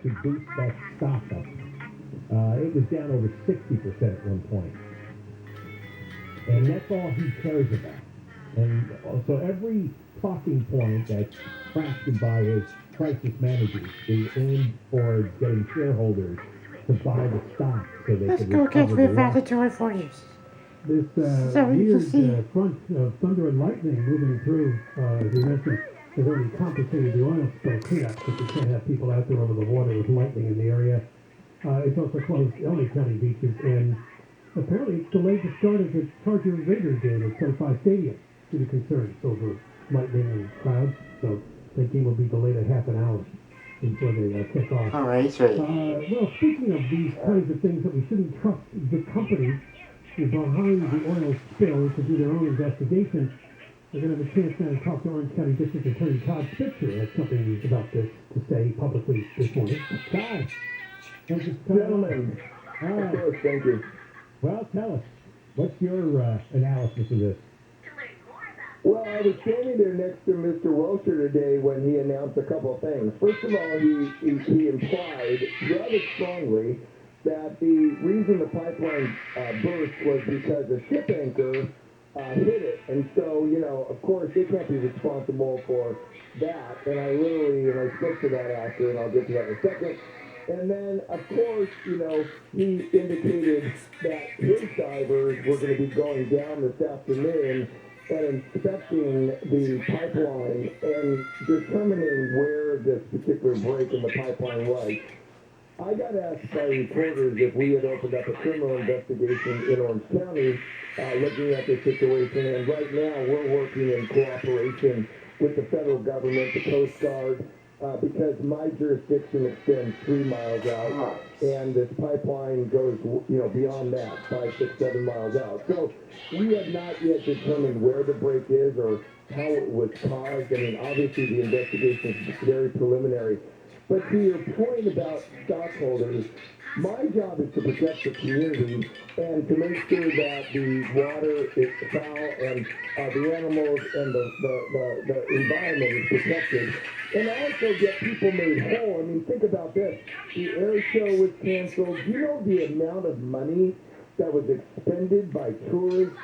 to boost that stock up. It was down over 60% at one point. And that's all he cares about. And so every talking point that's crafted by his crisis managers is aimed for getting shareholders to buy the stock so they Let's can go catch recover me the back loss. to Toy 40s. This So we can weird see. front of thunder and lightning moving through, as you mentioned, has only complicated the oil spill cleanup because you can't have people out there over the water with lightning in the area. It's also closed LA County beaches, and apparently it's delayed the start of the Charger Raider game at SoFi Stadium due to concerns over lightning and clouds. So that game will be delayed a half an hour before they kick off. All right, right. Well, speaking of these kinds of things that we shouldn't trust the company behind the oil spill to do their own investigation, we're going to have a chance now to talk to Orange County District Attorney Todd Spitzer. Has something about this to say publicly this morning. Todd, thank you, Gentlemen, All of right. course, thank you. Well, tell us, what's your analysis of this? Well, I was standing there next to Mr. Welcher today when he announced a couple of things. First of all, he implied rather strongly that the reason the pipeline burst was because a ship anchor hit it. And so, of course, they can't be responsible for that. And I spoke to that after, and I'll get to that in a second. And then, of course, he indicated that his divers were going to be going down this afternoon and inspecting the pipeline and determining where this particular break in the pipeline was. I got asked by reporters if we had opened up a criminal investigation in Orange County looking at this situation, and right now we're working in cooperation with the federal government, the Coast Guard, because my jurisdiction extends 3 miles out, and this pipeline goes, beyond that, 5, 6, 7 miles out. So we have not yet determined where the break is or how it was caused. I mean, obviously the investigation is very preliminary. But to your point about stockholders, my job is to protect the community and to make sure that the water is foul and the animals and the environment is protected. And also get people made whole. I mean, think about this. The air show was canceled. Do you know the amount of money that was expended by tourists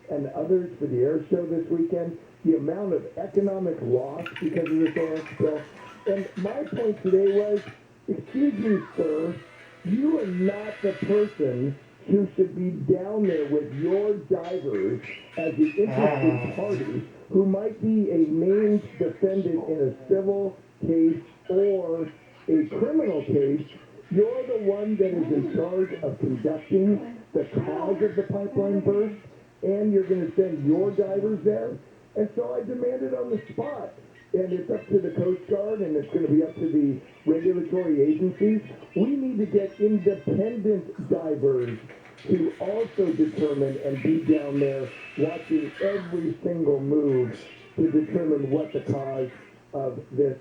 and others for the air show this weekend? The amount of economic loss because of this oil spill? And my point today was, excuse me, sir, you are not the person who should be down there with your divers as the interested party who might be a named defendant in a civil case or a criminal case. You're the one that is in charge of conducting the cause of the pipeline burst, and you're going to send your divers there. And so I demanded on the spot. And it's up to the Coast Guard, and it's going to be up to the regulatory agencies. We need to get independent divers to also determine and be down there watching every single move to determine what the cause of this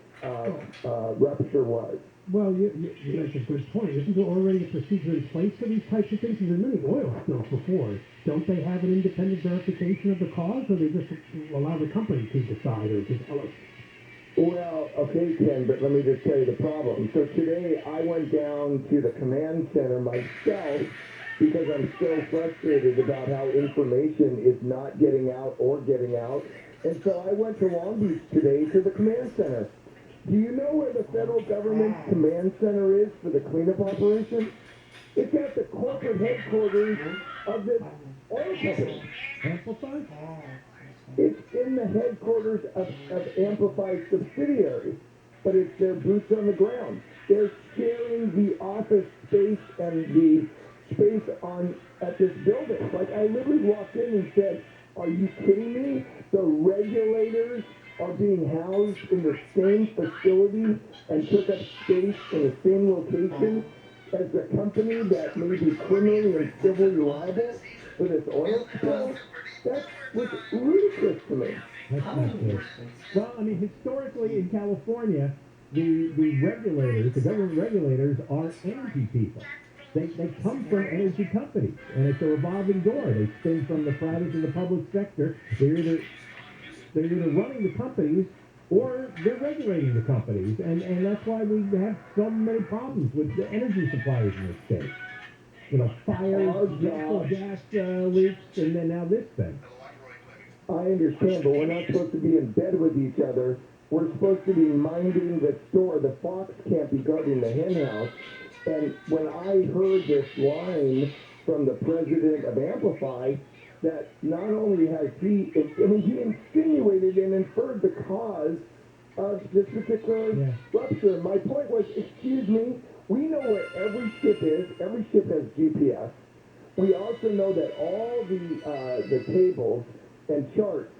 rupture was. Well, you make a good point. Isn't there already a procedure in place for these types of things? There's many oil spills before. Don't they have an independent verification of the cause, or they just allow the company to decide or to tell us? Well, okay, Ken, but let me just tell you the problem. So today I went down to the command center myself because I'm so frustrated about how information is not getting out or getting out. And so I went to Long Beach today to the command center. Do you know where the federal government's command center is for the cleanup operation? It's at the corporate headquarters of this oil company. Amplified? It's in the headquarters of Amplified subsidiary, but it's their boots on the ground. They're sharing the office space and the space at this building. Like, I literally walked in and said, are you kidding me? The regulators are being housed in the same facility and took up space in the same location as the company that may be criminally and civilly liable for this oil spill? That's ludicrous to me. That's not good. Well, I mean, historically in California, the regulators, the government regulators, are energy people. They come from energy companies, and it's a revolving door. They spin from the private to the public sector. They're either running the companies or they're regulating the companies, and that's why we have so many problems with the energy suppliers in this state. You know, fires, natural gas leaks, and then now this thing. I understand, but we're not supposed to be in bed with each other. We're supposed to be minding the store. The fox can't be guarding the hen house. And when I heard this line from the president of Amplify, that not only has he insinuated and inferred the cause of this particular rupture. My point was, excuse me, we know where every ship is. Every ship has GPS. We also know that all the tables and charts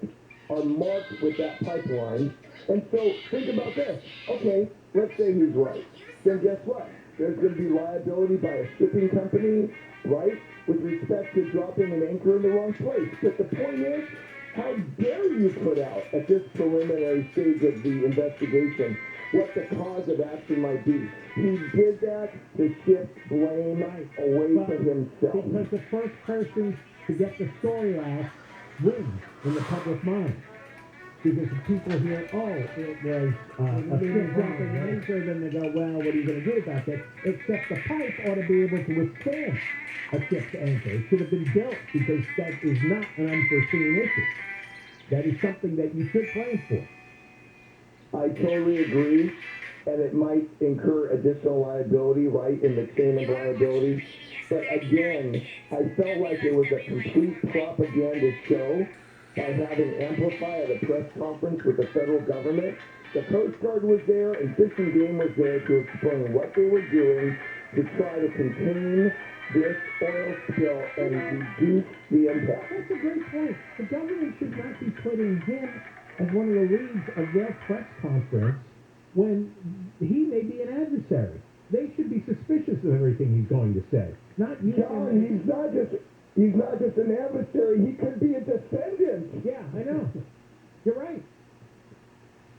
are marked with that pipeline. And so think about this. Okay, let's say he's right. Then guess what? There's going to be liability by a shipping company, right, with respect to dropping an anchor in the wrong place. But the point is, how dare you put out at this preliminary stage of the investigation what the cause of action might be? He did that to shift blame away from himself. Because the first person to get the story out wins in the public mind. Because the people hear, oh, it was a ship dropping an anchor, then they go, well, what are you going to do about that? Except the pipe ought to be able to withstand a ship's anchor. It should have been built because that is not an unforeseen issue. That is something that you should plan for. I totally agree, and it might incur additional liability, right, in the chain of liability. But again, I felt like it was a complete propaganda show by having Amplify at a press conference with the federal government. The Coast Guard was there, and Fish and Game was there to explain what they were doing to try to contain this oil spill and reduce the impact. That's a great point. The government should not be putting him as one of the leads of their press conference when he may be an adversary. They should be suspicious of everything he's going to say. Not you. John, he's not just an adversary, he could be a defendant. Yeah, I know. You're right.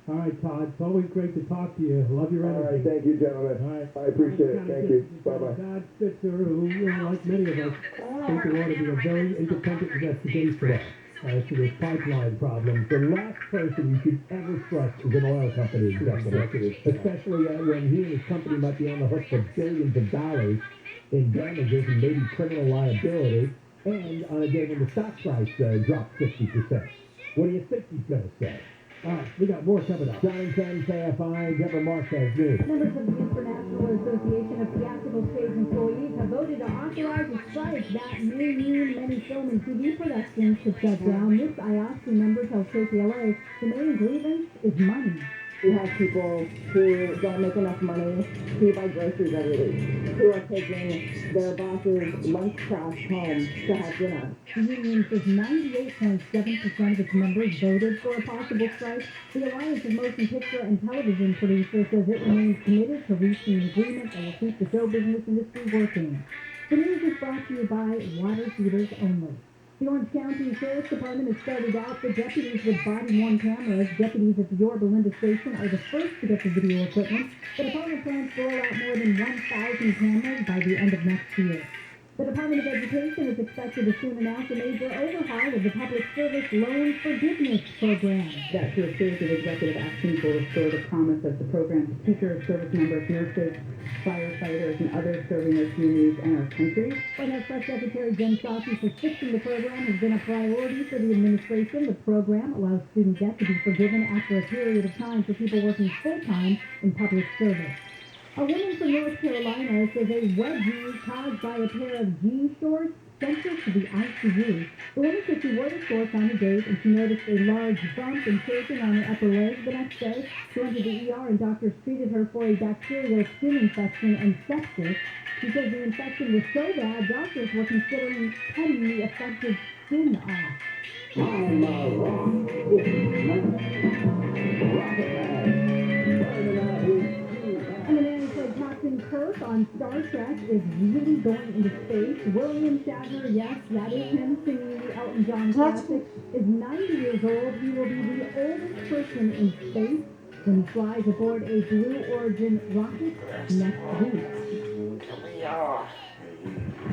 All right, Todd. It's always great to talk to you. Love your energy. All right, thank you, gentlemen. All right. I appreciate it. Thank you. Bye-bye. Todd Spitzer, who, like many of us, think there ought to be a very independent investigation as to this pipeline problem. The last person you should ever trust is an oil company executive, especially when he and his company might be on the hook for billions of dollars in damages and maybe criminal liability, and on a day when the stock price dropped 50%. What do you think he's going to say? All right, we got more coming up. John and Ken, KFI, Deborah Marquez News. Members of the International Association of Theatrical Stage Employees have voted to authorize a strike that may mean many film and TV productions could shut down. This IOSC member tells KTLA the main grievance is money. We have people who don't make enough money to buy groceries every week, who are taking their boss's lunch crash home to have dinner. The union says 98.7% of its members voted for a possible strike. The Alliance of Motion Picture and Television Producers says it remains committed to reaching an agreement that will keep the show business industry working. The news is brought to you by Water Heaters Only. The Orange County Sheriff's Department has started out for deputies with body-worn cameras. Deputies at the Yorba Linda Station are the first to get the video equipment. The department plans to roll out more than 1,000 cameras by the end of next year. The Department of Education is expected to soon announce a major overhaul of the Public Service Loan Forgiveness Program. That through a series of executive actions will restore the promise of the program to teachers, service members, nurses, firefighters, and others serving their communities and our country. White House Press Secretary Jen Psaki says fixing the program has been a priority for the administration. The program allows student debt to be forgiven after a period of time for people working full-time in public service. A woman from North Carolina says a wedgie caused by a pair of jean shorts sent her to the ICU. The woman said she wore the shorts on a date and she noticed a large bump and chafing on her upper leg. The next day, she went to the ER and doctors treated her for a bacterial skin infection and sepsis. She said the infection was so bad, doctors were considering cutting the affected skin off. I'm rock. And the man who played Captain Kirk on Star Trek is really going into space. William Shatner, yes, that is him singing the Elton John classic, is 90 years old. He will be the oldest person in space when he flies aboard a Blue Origin rocket next week.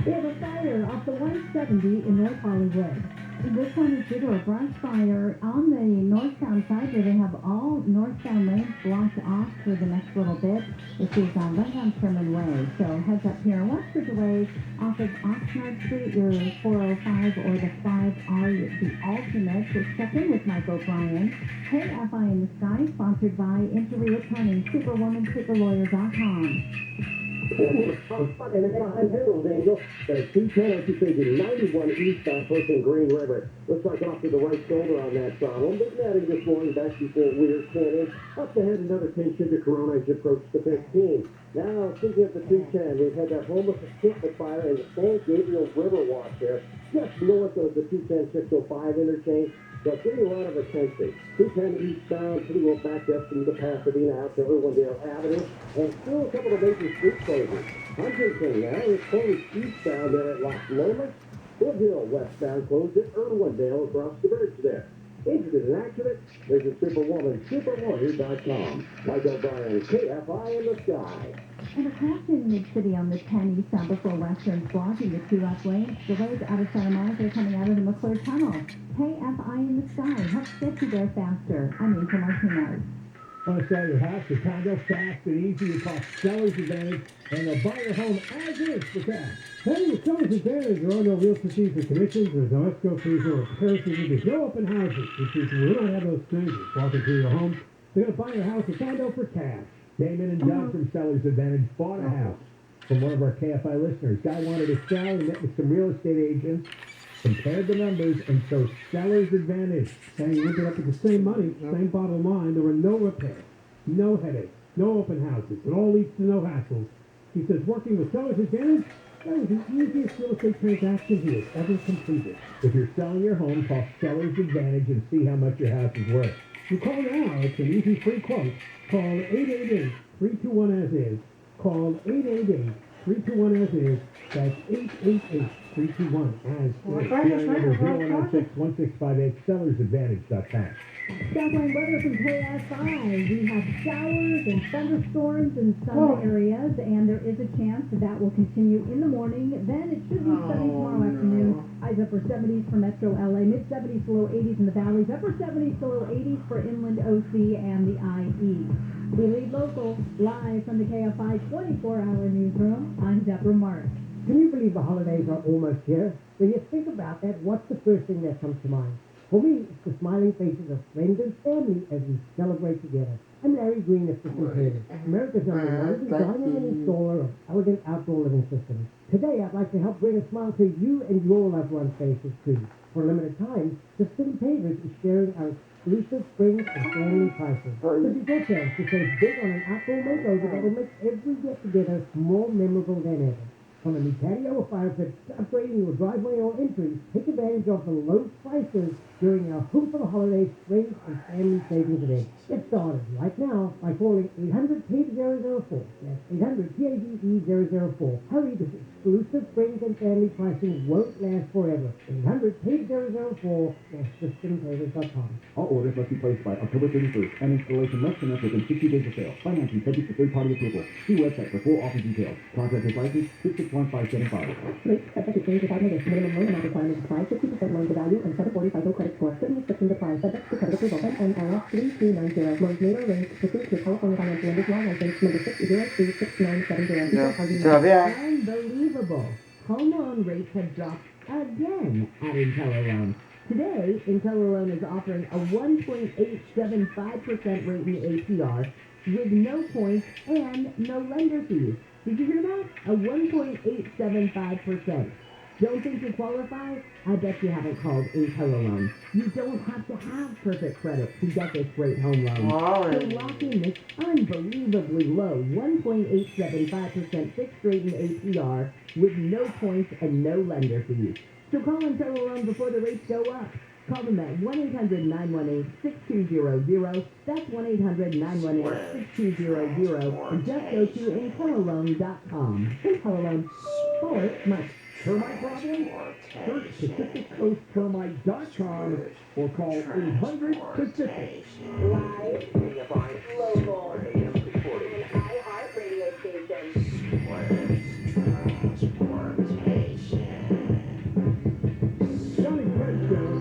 We have a fire off the 170 in North Hollywood. This one is due to a brush fire on the northbound side where they have all northbound lanes blocked off for the next little bit. This is right on Sherman Way. So heads up here on Westbridge Way off of Oxnard Street, your 405 or the 5R, the alternate. Just check in with Mike O'Brien. KFI in the Sky, sponsored by Injury Attorney, SuperwomanSuperLawyer.com. And it's behind Harold, Angel. There's 210, I should say, 91 eastbound, pushing Green River. Looks like off to the right shoulder on that problem. But netting this morning back before Weir Canyon. Up ahead, another 10 should to Corona as you approach the 15. Now, speaking of the 210, we've had that homeless escapement fire in the San Gabriel River Walk there, just north of the 210-605 interchange. So it's getting a lot of attention. 210 eastbound, pretty well backed up from the Pasadena out to Irwindale Avenue, and still a couple of major street closures. Huntington now is closed eastbound there at Las Lomas. Woodhill westbound closed at Irwindale across the bridge there. Interested in an accident? Visit Superwoman, SuperLawyer.com. Mike O'Brien, KFI in the Sky. And a crash in Mid-City on the 10 eastbound before Western's blocking the two left lanes. Delays out of Santa Monica coming out of the McClure Tunnel. KFI in the Sky helps get you there faster. I'm Rachel Martinez. Want to sell your house or condo fast and easy? You call Seller's Advantage, and they'll buy your home as is for cash. Hey, with Seller's Advantage, there are no realtor fees or commissions, there's no escrow fees or repair fees, there's no open houses, which means we don't have those strangers walking through your home. They're going to buy your house or condo for cash. Damon and Doug from Seller's Advantage bought a house from one of our KFI listeners. Guy wanted to sell and met with some real estate agents, compared the numbers, and so Seller's Advantage. And you ended up with the same money, same bottom line. There were no repairs, no headaches, no open houses. It all leads to no hassles. He says working with Seller's Advantage, that was the easiest real estate transaction he has ever completed. If you're selling your home, call Seller's Advantage and see how much your house is worth. You call now, it's an easy free quote. Call 888-321-AS-IS. Call 888-321-AS-IS. That's 888-321-AS-IS. SellersAdvantage.com. Southland weather from KSI. We have showers and thunderstorms in some areas, and there is a chance that will continue in the morning. Then it should be sunny tomorrow afternoon. Highs upper 70s for Metro LA, mid 70s to low 80s in the valleys, upper 70s to low 80s for Inland OC and the IE. We lead local live from the KFI 24-hour newsroom. I'm Deborah Marks. Can you believe the holidays are almost here? When you think about that, what's the first thing that comes to mind? For me, it's the smiling faces of friends and family as we celebrate together. I'm Larry Green of System Traders, America's #1 designer and installer of elegant outdoor living systems. Today, I'd like to help bring a smile to you and your loved one's faces too. For a limited time, System Traders is sharing our exclusive spring and family prices. This is your chance to save big on an outdoor makeover that will make every get-together more memorable than ever. From a new patio or fire pit to upgrading your driveway or entry, take advantage of the low prices during our Hope for the Holidays Spring and Family Savings Event. Get started right now by calling 800-PAGE-004. That's 800-PAGE-004. Hurry, this exclusive Springs and Family pricing won't last forever. 800-PAGE-004. That's SystemTraders.com. All orders must be placed by October 31st, and installation must commence within 60 days of sale. Financing subject to third-party approval. See website for full offer details. Contractor's license 661-575. Rate subject to change without notice. Minimum loan amount requirements apply. 50% loan to value and 740 FICO credit score. Certain restrictions apply. Subject to credit approval. NMLS 3290. Loans made or arranged pursuant to California Financial Lenders Law License number 6036970. Unbelievable. Home loan rates have dropped again at IntelliLoan. Today, IntelliLoan is offering a 1.875% rate in APR with no points and no lender fees. Did you hear that? A 1.875%. Don't think you qualify? I bet you haven't called IntelliLoan. You don't have to have perfect credit to get this great home loan. So lock in this unbelievably low 1.875% fixed rate in APR with no points and no lender fees. So call IntelliLoan before the rates go up. Call them at 1-800-918-6200. That's 1-800-918-6200. And just go to IntelliLoan.com. IntelliLoan. Forward much. Termite problem? Search PacificCoastTermite.com or call 800-PACIFIC. Live, local, an iHeart radio station. Johnny Redstone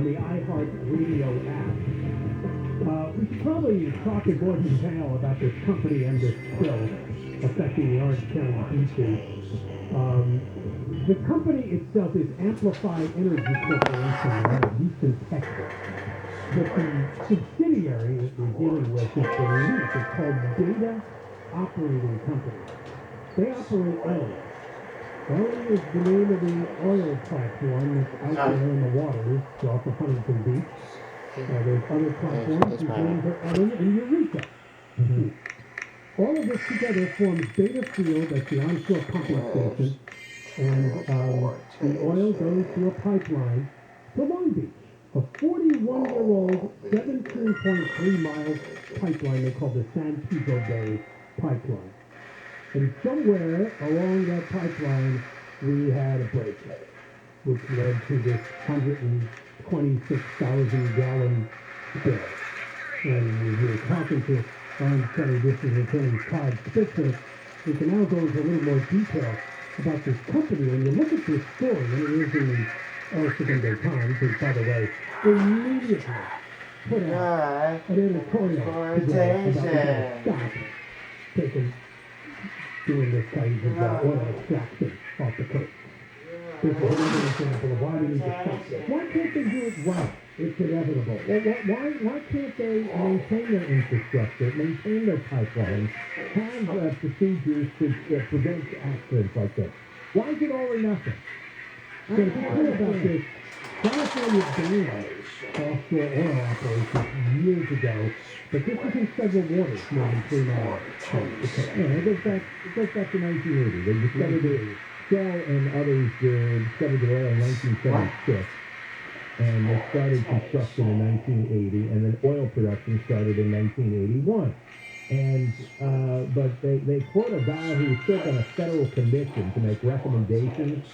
on the iHeart Radio app. We should probably talk in more detail about this company and this spill affecting the Orange County beaches. The company itself is Amplified Energy Corporation out of Houston, Texas. But the subsidiary that we're dealing with is the lease. It's called Data Operating Company. They operate oil. Oil is the name of the oil platform that's out there in the waters off of Huntington Beach. There's other platforms, including for Ellen and Eureka. All of this together forms Beta Field, that's the onshore pumping station, and the oil goes through a pipeline to Long Beach, a 41-year-old, 17.3-mile pipeline they call the San Pedro Bay Pipeline. And somewhere along that pipeline, we had a break, which led to this 126,000-gallon spill. And we were talking to Orange County District Attorney Todd Spitzer. We can now go into a little more detail about this company. When you look at this story, and it is in the El Segundo Times, which, by the way, immediately put out an editorial today about stop taking doing this kind of oil extraction off the coast. This is another example of why we need to stop this. Why can't they do it right? It's inevitable. Why can't they maintain their infrastructure, maintain their pipelines, have procedures to prevent accidents like this? Why is it all or nothing? So to be clear about this, California banned offshore oil operations years ago, but this was in federal waters more than 3 miles. It goes back to 1980. They discovered it. Shell and others discovered the oil in 1976, and they started construction in 1980, and then oil production started in 1981. And but they quote a guy who served on a federal commission to make recommendations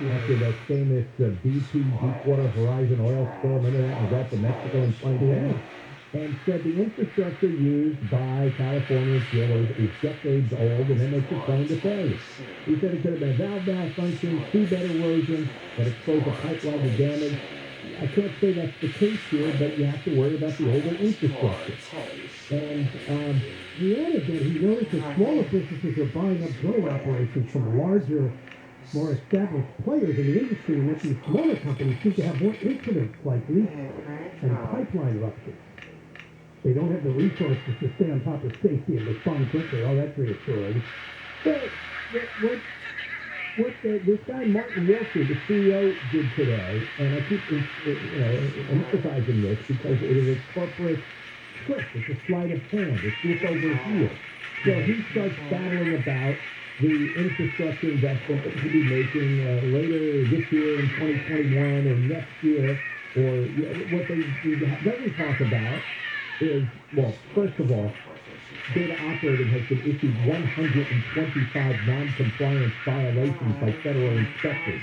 after that famous BP Deepwater Horizon oil spill. Remember that in the Gulf of Mexico in 2010? And said the infrastructure used by California drillers is decades old, and then makes it prone to failure. He said it could have been a valve malfunction, seabed erosion that exposed the pipeline to damage. I can't say that's the case here, but you have to worry about the older infrastructure. And he added that he noticed that smaller businesses are buying up drilling operations from larger, more established players in the industry, and that these smaller companies seem to have more incidents like leaks and pipeline ruptures. They don't have the resources to stay on top of safety and respond quickly. Oh, that's reassuring. So, what this guy Martin Wilson, the CEO, did today, and I keep emphasizing this because it is a corporate trick. It's a sleight of hand. It's look over here. So he starts battling about the infrastructure investment that he'll be making later this year in 2021 or next year, or what they doesn't talk about is, well, first of all, Data Operating has been issued 125 non-compliance violations by federal inspectors,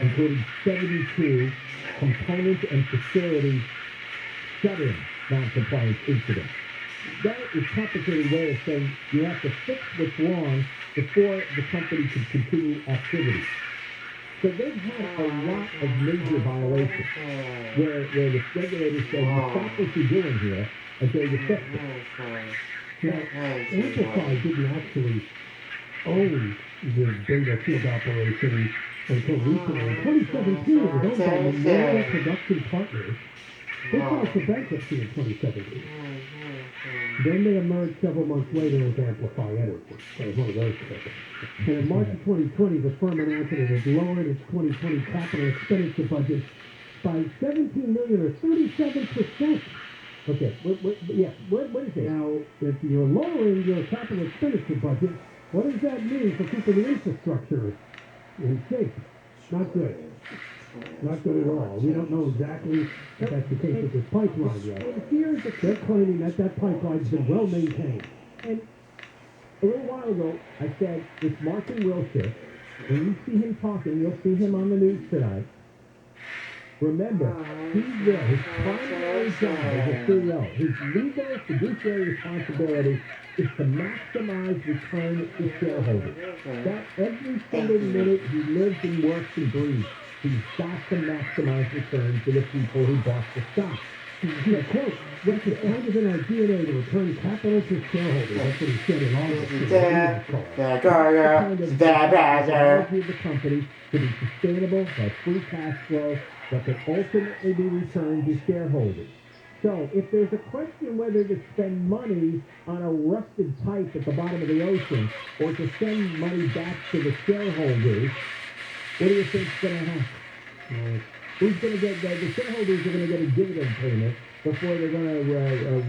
including 72 component and facility shut-in non-compliance incidents. That is a complicated way of saying you have to fix what's wrong before the company can continue activity. So they've had a lot of major violations where the regulators say, you stop what you're doing here until you fix it. Now, Amplify didn't actually own the data field operation until recently. In 2017, it was owned by Memorial Production Partners. They filed for bankruptcy in 2017. Then they emerged several months later as Amplify Energy. That was one of those things. And in March of 2020, the firm announced that it had lowered its 2020 capital expenditure budget by $17 million or 37%. Okay, what is it? Now, if you're lowering your capital expenditure budget, what does that mean for keeping the infrastructure in shape? Not good. Not good at all. We don't know exactly if that's the case with this pipeline yet. They're claiming that pipeline's been well maintained. And a little while ago, I said, it's Martin Wilshire. When you see him talking, you'll see him on the news tonight. Remember, his primary job as a CEO, his legal fiduciary responsibility is to maximize return to shareholders. That every single minute he lives and works and breathes. He's got to maximize returns for the people who bought the stock. Yeah, quote, "It's kind of in our DNA to return capital to shareholders." That's what he said in August. Of the company to be sustainable, have free cash flow that can ultimately be returned to shareholders. So, if there's a question whether to spend money on a rusted pipe at the bottom of the ocean or to send money back to the shareholders, what do you think's going to happen? Who's going to get the shareholders are going to get a dividend payment before they're going to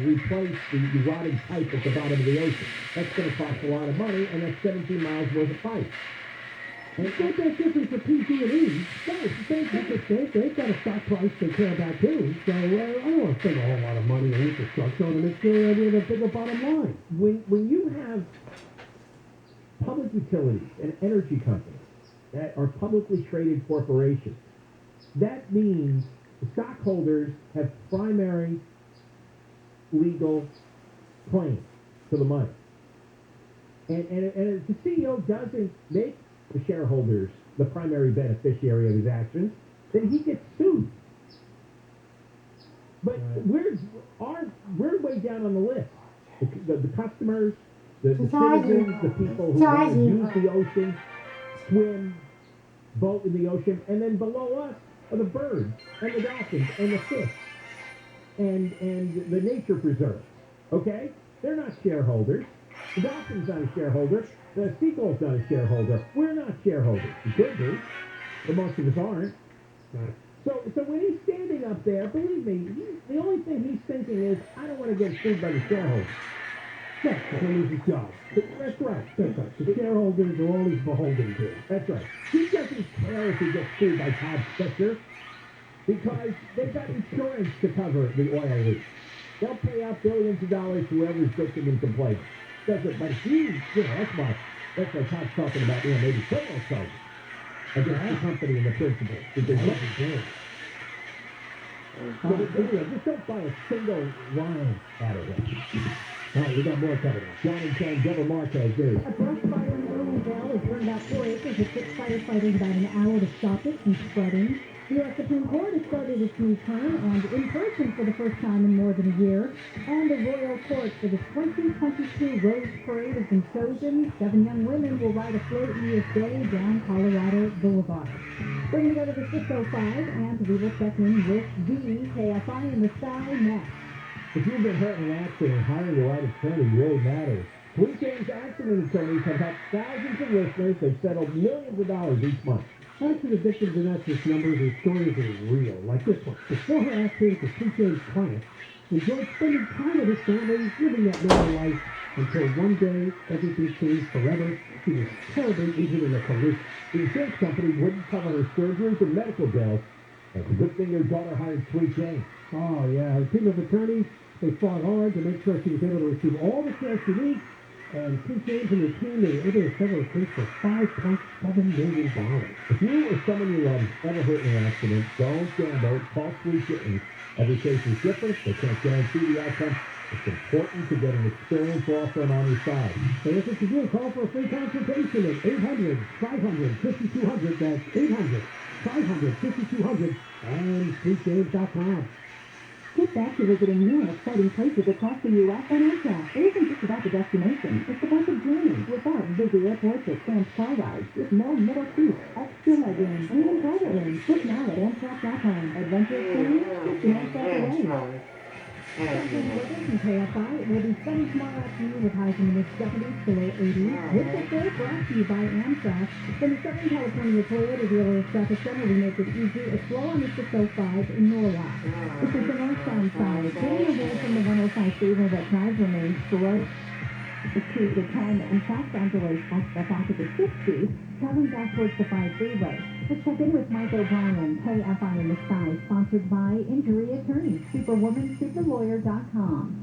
replace the rotting pipe at the bottom of the ocean. That's going to cost a lot of money, and that's 17 miles worth of pipe. And it's not that different for PG&E. No, it's the same thing. They've got a stock price they care about too. So I don't want to spend a whole lot of money on infrastructure on make sure we have a bigger bottom line. When you have public utilities and energy companies that are publicly traded corporations, that means the stockholders have primary legal claim to the money. And if the CEO doesn't make the shareholders the primary beneficiary of his actions, then he gets sued. But we're way down on the list. The customers, the citizens, the people who want to use the ocean, swim, boat in the ocean, and then below us are the birds and the dolphins and the fish and the nature preserves. Okay? They're not shareholders. The dolphin's not a shareholder. The seagull's not a shareholder. We're not shareholders. We could be, but most of us aren't. Right. So when he's standing up there, believe me, the only thing he's thinking is, I don't want to get sued by the shareholders. Yeah, he'll lose his job. That's right. That's right. The shareholders are all he's beholden to. That's right. He doesn't care if he gets sued by Todd Spector because they've got insurance to cover the oil leak. They'll pay out billions of dollars to whoever's victim in complaint. That's it. But that's why Todd's talking about, maybe criminal charges against the company and the principal. Because nothing good. Just don't buy a single line out of it. All right, we got more coming up. John and Ken, Deborah Marquez, news. A brush fire in Irwindale has burned about 4 acres. It took firefighters about an hour to stop it from spreading. The U.S. Supreme Court has started its new term, and in person for the first time in more than a year. And the Royal Court for the 2022 Rose Parade has been chosen. 7 young women will ride a float U.S. Day down Colorado Boulevard. We're going to go to the 605, and we will check in with the KFI in the sky next. If you've been hurt in an accident, hiring the right attorney really matters. Twin James accident attorneys have helped thousands of listeners. They've settled millions of dollars each month. Accident victims are not just numbers, their stories are real, like this one. Before her accident, the Twin James client enjoyed spending time with his family, living that normal life, until one day, everything changed forever. She was terribly injured in a collision. The insurance company wouldn't cover her surgeries and medical bills. It's a good thing your daughter hired Twin James. Oh, yeah. A team of attorneys, they fought hard to make sure she was able to receive all the care she needs. And Twin James and the team, they were able to settle a case for $5.7 million. If you or someone you love is ever hurt in an accident, don't gamble. Call Twin James. Every case is different. They can't guarantee the outcome. It's important to get an experienced law firm on your side. So if it's a deal, call for a free consultation at 800-500-5200. That's 800-500-5200 and TwinJames.com. Get back to visiting new and exciting places across the U.S. on Amtrak. It isn't just about the destination. It's about the journey. Without busy airports or cramped car rides, with more middle seats, extra legroom, and even private rooms. Book now at Amtrak.com. Adventure experience? Just an Amtrak away. Something with us in KFI. It will be sunny tomorrow afternoon with highs in the mid-70s to low 80s. With the show brought to you by Amtrak. From the Southern California Toyota dealer's traffic center, we make it easy. It's slow on the 605 in Norwalk. This is the northbound side. Turning away from the 105 freeway that drives remains short. To the 10 and southbound delays off of the 60, traveling back towards the 5 freeway. Let's check in with Mike O'Brien, KFI in the Sky, sponsored by Injury Attorney, Superwoman, Superlawyer.com.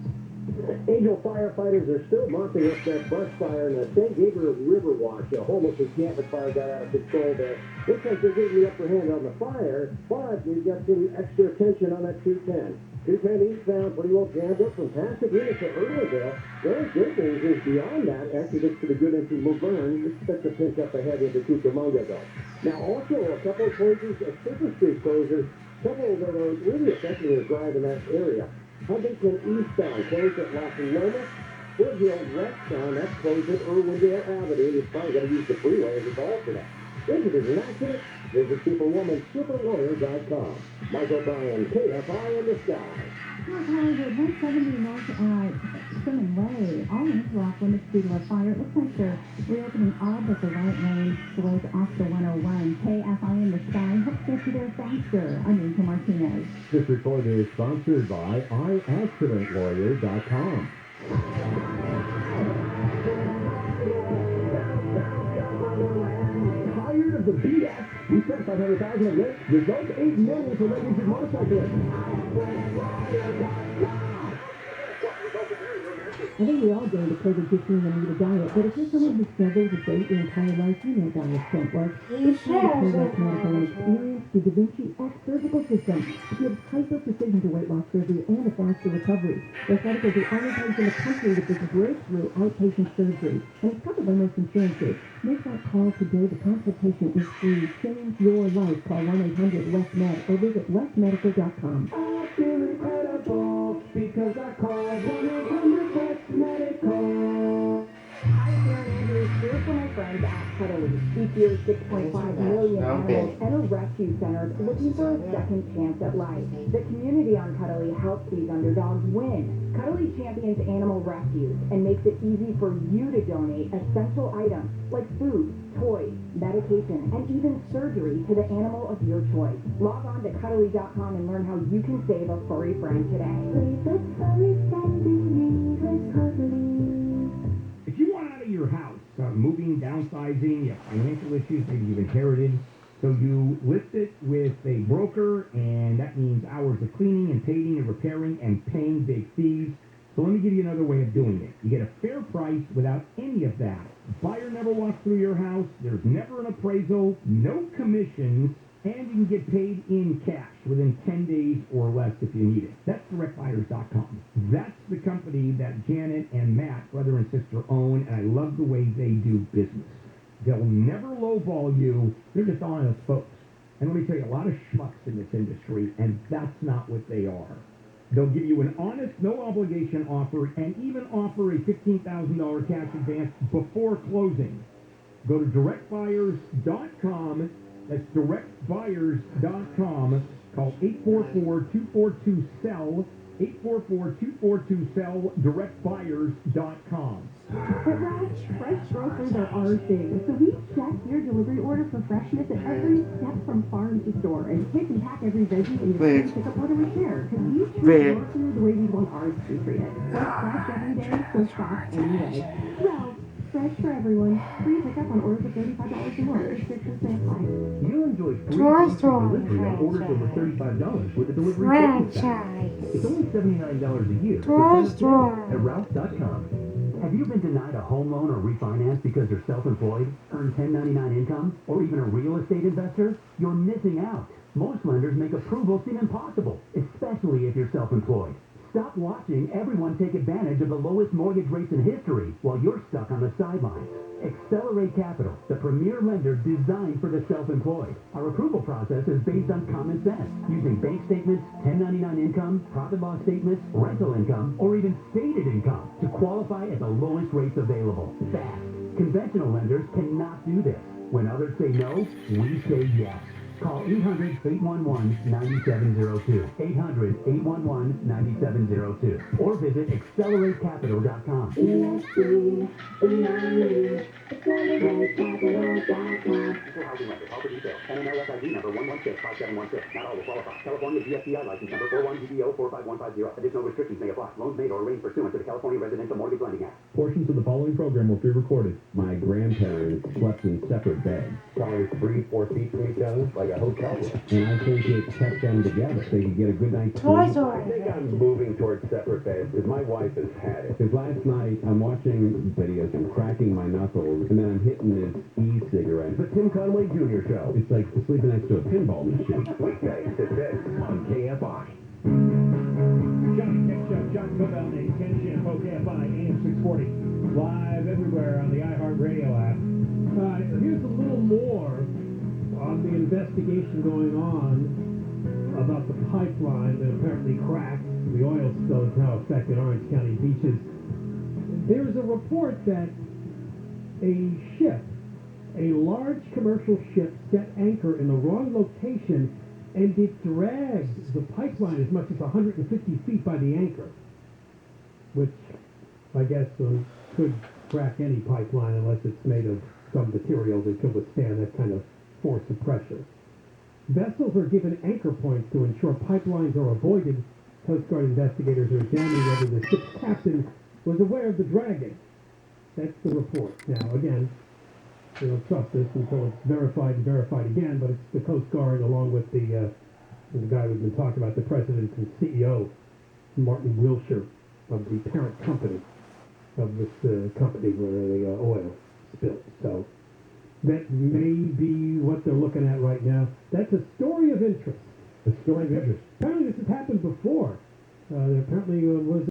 Angel firefighters are still mopping up that brush fire in the San Gabriel River Wash. A homeless encampment fire got out of control there. Looks like they're getting the upper hand on the fire, but we've got some extra attention on that 210. 210 eastbound, pretty well jammed up from Pasadena to Irwindale. The only good news is beyond that, actually gets pretty good into Laverne. Expect to pick up ahead into Cucamonga, though. Now, also, a couple of closures, a Super Street closure, several that are really affecting your drive in that area. Huntington eastbound, closed at Las Lomas. Foothill westbound, that's closed at Irwindale Avenue. You're probably going to use the freeway as a ball for that. If it is an accident, visit superwomansuperlawyer.com. Michael Bryan, KFI in the sky. North Hollywood, 170 North Sherman Way. All lanes are off limits due to a fire. It looks like they're reopening all but the right lane goes off the 101. KFI in the sky. Hope to get you there faster. I'm Rachel Martinez. This report is sponsored by iaccidentlawyer.com. Tired of the BS? You spent $500,000 on this. Results $8 million for registered motorcyclists. I think we all go to COVID-19 and need a diet, but if you're someone who struggles with weight your entire life, you know diets don't work. It's time to Pro-Life Medical and experience the Da Vinci X surgical system to give hyper-precision to weight loss surgery and a faster recovery. Their clinic is the only place in the country with this breakthrough outpatient surgery, and it's covered by most insurances. Make that call today. The consultation is free. Change your life. Call 1-800-WEST-MED or visit westmedical.com. I feel incredible because I called 1-800-WEST Medical. Hi, Sharon Andrews here for my friends at Cuddly. Each year, 6.5 million animals enter rescue centers looking for a second chance at life. The community on Cuddly helps these underdogs win. Cuddly champions animal rescues and makes it easy for you to donate essential items like food, toys, medication, and even surgery to the animal of your choice. Log on to Cuddly.com and learn how you can save a furry friend today. If you want out of your house, moving, downsizing, you have financial issues, maybe you've inherited, so you list it with a broker, and that means hours of cleaning and painting and repairing and paying big fees. So let me give you another way of doing it. You get a fair price without any of that. Buyer never walks through your house, there's never an appraisal, no commissions, and you can get paid in cash within 10 days or less if you need it. That's directbuyers.com. That's the company that Janet and Matt, brother and sister, own, and I love the way they do business. They'll never lowball you. They're just honest folks. And let me tell you, a lot of schmucks in this industry, and that's not what they are. They'll give you an honest, no-obligation offer and even offer a $15,000 cash advance before closing. Go to directbuyers.com. That's directbuyers.com. Call 844-242-SELL. 844-242-SELL. directbuyers.com. At Ralph's, fresh groceries are our thing, so we check your delivery order for freshness at every step from farm to store, and pick and pack every veggie in your pick up order with care, because we treat your food the way we want ours to be treated. So fresh every day, so fresh anyway. Ralph's, fresh for everyone. Free pickup on orders of $35 or more. Restrictions may apply. You'll enjoy free delivery on orders over $35 with a delivery franchise. It's only $79 a year. At Ralph.com. Have you been denied a home loan or refinance because you're self-employed, earn 1099 income, or even a real estate investor? You're missing out. Most lenders make approval seem impossible, especially if you're self-employed. Stop watching everyone take advantage of the lowest mortgage rates in history while you're stuck on the sidelines. Accelerate Capital, the premier lender designed for the self-employed. Our approval process is based on common sense, using bank statements, 1099 income, profit loss statements, rental income, or even stated income to qualify at the lowest rates available. Fast. Conventional lenders cannot do this. When others say no, we say yes. Call 800-811-9702. 800-811-9702. Or visit acceleratecapital.com. Offer details. NMLS ID number 1165716. Not all will qualify. California GSCI license number 41GBO45150. Additional restrictions may apply. Loans made or arranged pursuant to the California Residential Mortgage Lending Act. Portions of the following program will be recorded. My grandparents slept in separate beds. Probably 3-4 feet from each other, like a hotel room. And I think it kept them together so they could get a good night's sleep. I think I'm moving towards separate beds because my wife has had it. Because last night I'm watching videos and cracking my knuckles, and then I'm hitting this e-cigarette. The Tim Conway Jr. Show. It's like sleeping next to a pinball machine. Weekdays at 6 on KFI. Johnny Tech Show, John Cobell, and Ken Shampo, Kfi Am 640, live everywhere on the iHeartRadio app. Here's a little more on the investigation going on about the pipeline that apparently cracked. The oil spill has now affected Orange County beaches. There's a report that a ship, a large commercial ship, set anchor in the wrong location, and it dragged the pipeline as much as 150 feet by the anchor, which I guess could crack any pipeline unless it's made of some material that could withstand that kind of force of pressure. Vessels are given anchor points to ensure pipelines are avoided. Coast Guard investigators are examining whether the ship's captain was aware of the dragging. That's the report. Now, again, we don't trust this until it's verified and verified again, but it's the Coast Guard along with the guy we've been talking about, the president and CEO, Martin Wilshire, of the parent company of this company where the oil spilled. So that may be what they're looking at right now. That's a story of interest. A story of interest. Apparently this has happened before. There apparently was